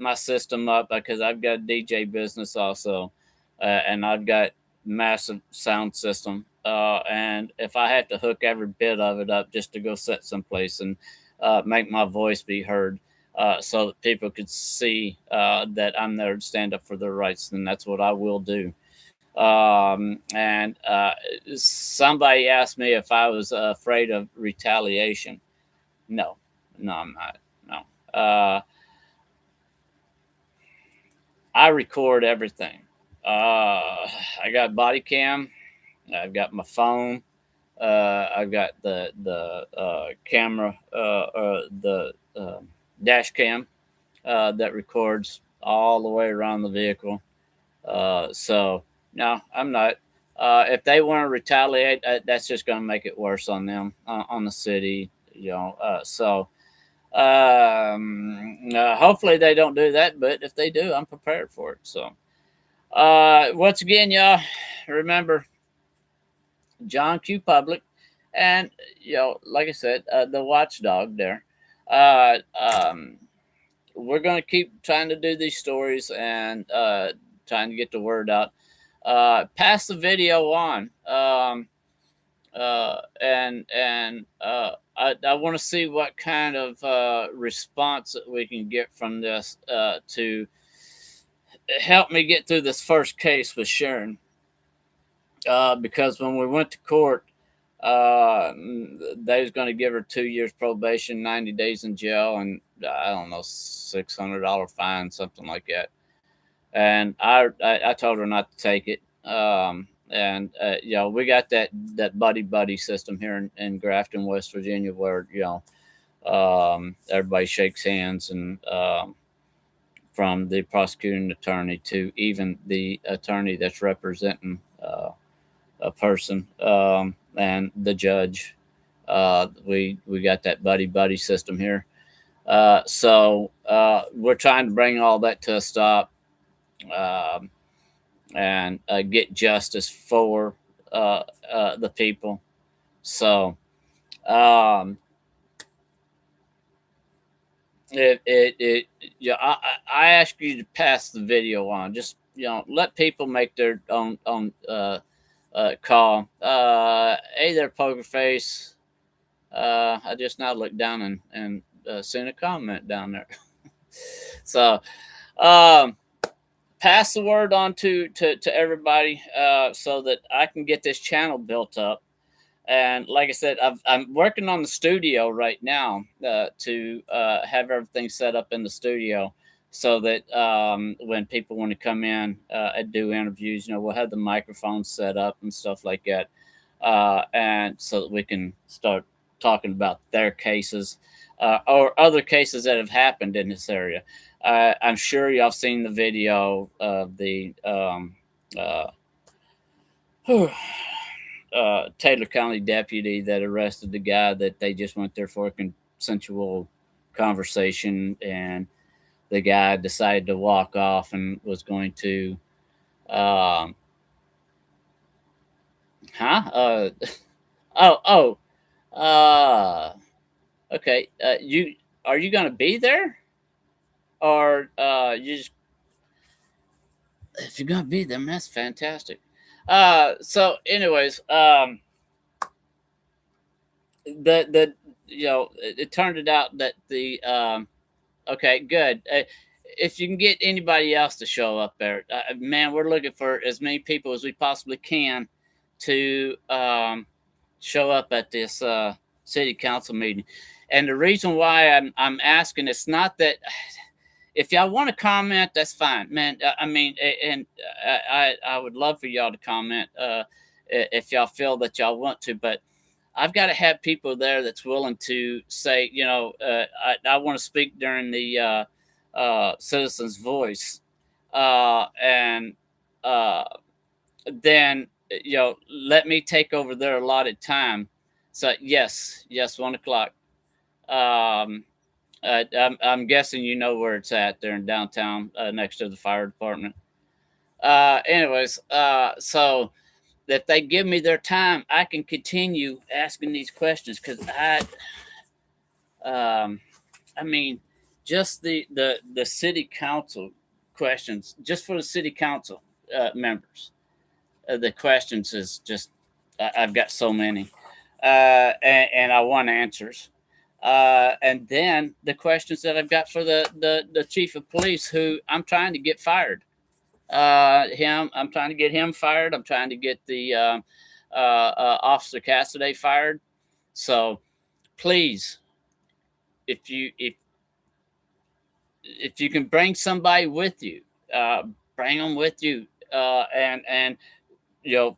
my system up because I've got a DJ business also, and I've got massive sound system. And if I have to hook every bit of it up just to go set someplace and make my voice be heard, so that people could see that I'm there to stand up for their rights, then that's what I will do. And somebody asked me if I was afraid of retaliation. No, no, I'm not. No. I record everything. I got body cam. I've got my phone. I've got the camera, the dash cam that records all the way around the vehicle. So no, I'm not. If they want to retaliate, that's just going to make it worse on them, on the city. Hopefully they don't do that. But if they do, I'm prepared for it. So once again, y'all, remember John Q. Public, and like I said, the watchdog there. Uh, um, we're going to keep trying to do these stories and trying to get the word out. Pass the video on, I want to see what kind of response that we can get from this to help me get through this first case with Sharon. Because when we went to court, they was going to give her 2 years probation, 90 days in jail, and I don't know, $600 fine, something like that. And I told her not to take it. We got that buddy system here in Grafton, West Virginia, where everybody shakes hands, and from the prosecuting attorney to even the attorney that's representing a person, and the judge. We got that buddy system here. So we're trying to bring all that to a stop, um, and get justice for the people. So um, yeah, I ask you to pass the video on. Just let people make their own call. Hey there, poker face. I just now looked down and seen a comment down there. So, um, pass the word on to everybody, so that I can get this channel built up. And like I said, I'm working on the studio right now, to have everything set up in the studio, so that when people want to come in and do interviews, we'll have the microphones set up and stuff like that, and so that we can start talking about their cases, or other cases that have happened in this area. I'm sure y'all seen the video of the uh, Taylor County deputy that arrested the guy that they just went there for a consensual conversation, and the guy decided to walk off and was going to, um, huh? Oh, uh, okay. You are you going to be there, or you just if you're going to be there, man, that's fantastic. So, anyways, the it turned it out that the okay, good. If you can get anybody else to show up there, man, we're looking for as many people as we possibly can to show up at this city council meeting. And the reason why I'm asking, it's not that if y'all want to comment, that's fine, man. I mean, and I would love for y'all to comment if y'all feel that y'all want to, but I've got to have people there that's willing to say, I want to speak during the citizens' voice, and uh, then let me take over their allotted time. So yes, 1 o'clock. Um, I'm guessing you know where it's at there in downtown, next to the fire department. Anyways, so if they give me their time, I can continue asking these questions because I mean, just the city council questions, just for the city council members, the questions is just I've got so many, and I want answers. And then the questions that I've got for the chief of police, who I'm trying to get fired. I'm trying to get him fired. I'm trying to get the Officer Cassidy fired. So please, if you can bring somebody with you, uh, bring them with you, and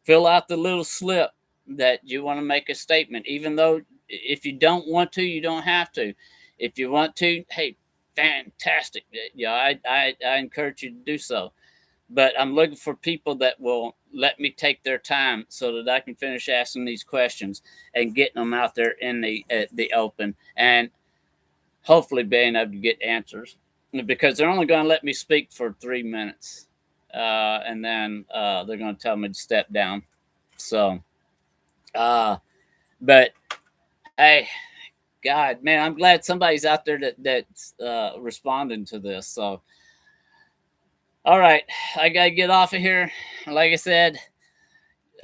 fill out the little slip that you want to make a statement. Even though if you don't want to, you don't have to. If you want to, hey, fantastic. Yeah, I encourage you to do so. But I'm looking for people that will let me take their time so that I can finish asking these questions and getting them out there in the open, and hopefully being able to get answers, because they're only going to let me speak for 3 minutes, and then they're going to tell me to step down. So, but hey, God, man, I'm glad somebody's out there that's responding to this. So, all right, I gotta get off of here. Like I said,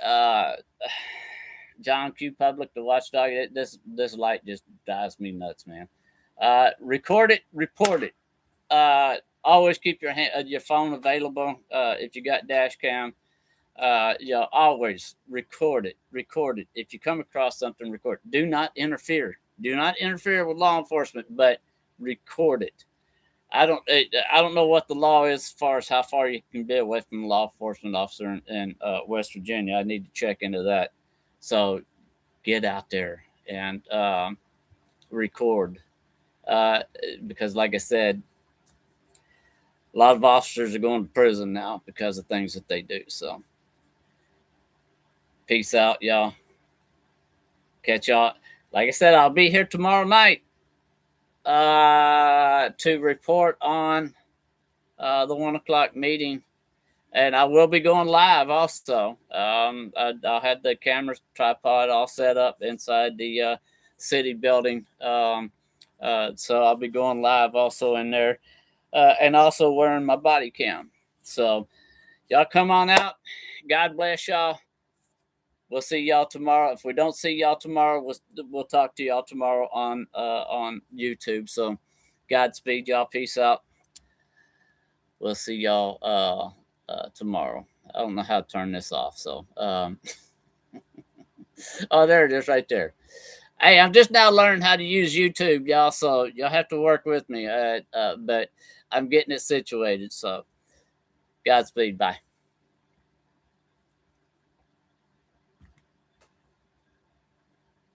uh, John Q. Public, the watchdog. This light just drives me nuts, man. Record it, report it. Always keep your phone available if you got dash cam. Always record it. Record it. If you come across something, record it. Do not interfere. Do not interfere with law enforcement, but record it. I don't know what the law is as far as how far you can be away from a law enforcement officer in West Virginia. I need to check into that. So get out there and record, because, like I said, a lot of officers are going to prison now because of things that they do. So peace out, y'all. Catch y'all. Like I said, I'll be here tomorrow night to report on the 1 o'clock meeting, and I will be going live also. I'll have the camera tripod all set up inside the city building, so I'll be going live also in there, and also wearing my body cam. So y'all come on out. God bless y'all. We'll see y'all tomorrow. If we don't see y'all tomorrow, we'll talk to y'all tomorrow on YouTube. So Godspeed, y'all. Peace out. we'll see y'all tomorrow. I don't know how to turn this off. So, oh, there it is right there. Hey, I'm just now learning how to use YouTube, y'all. So y'all have to work with me. But I'm getting it situated. So Godspeed. Bye.